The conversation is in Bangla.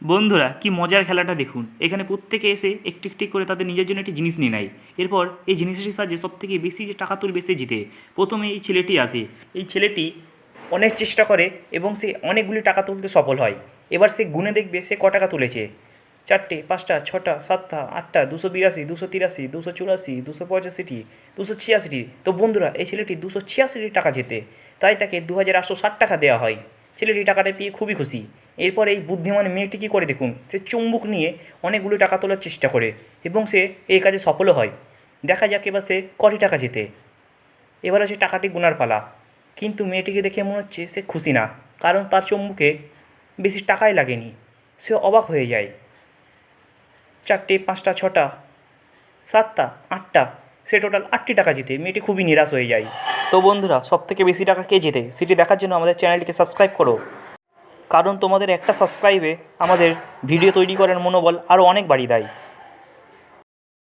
বন্ধুরা কি মজার খেলাটা দেখুন। এখানে প্রত্যেকে এসে একটি একটি করে তাদের নিজের জন্য একটি জিনিস নিয়ে নেয়। এরপর এই জিনিসটির সাহায্যে সবথেকে বেশি যে টাকা তুলবে সে জিতে। প্রথমে এই ছেলেটি আসে। এই ছেলেটি অনেক চেষ্টা করে এবং সে অনেকগুলি টাকা তুলতে সফল হয়। এবার সে গুনে দেখবে সে ক টাকা তুলেছে। 4টে, 5টা, 6টা, 7টা, 8টা, 282, 283, 284, 285, 286। তো বন্ধুরা এই ছেলেটি 286 টাকা জেতে। তাই তাকে 2860 টাকা দেওয়া হয়। ছেলেটি টাকাটা পেয়ে খুবই খুশি। এরপর এই বুদ্ধিমান মেয়েটি কী করে দেখুন, সে চুম্বক নিয়ে অনেকগুলো টাকা তোলার চেষ্টা করে এবং সে এই কাজে সফলও হয়। দেখা যাক এবার সে কটি টাকা জেতে। এবার হচ্ছে টাকাটি গোনার পালা। কিন্তু মেয়েটিকে দেখে মনে হচ্ছে সে খুশি না, কারণ তার চুম্বকে বেশি টাকাই লাগেনি। সে অবাক হয়ে যায়। 4টে, 5টা, 6টা, 7টা, 8টা, সে টোটাল 8টি টাকা জিতে মেয়েটি খুবই নিরাশ হয়ে যায়। তো বন্ধুরা সবথেকে বেশি টাকা কে জেতে সেটি দেখার জন্য আমাদের চ্যানেলটিকে সাবস্ক্রাইব করো, কারণ তোমাদের একটা সাবস্ক্রাইবে আমাদের ভিডিও তৈরি করার মনোবল আরও অনেক বাড়িয়ে দেয়।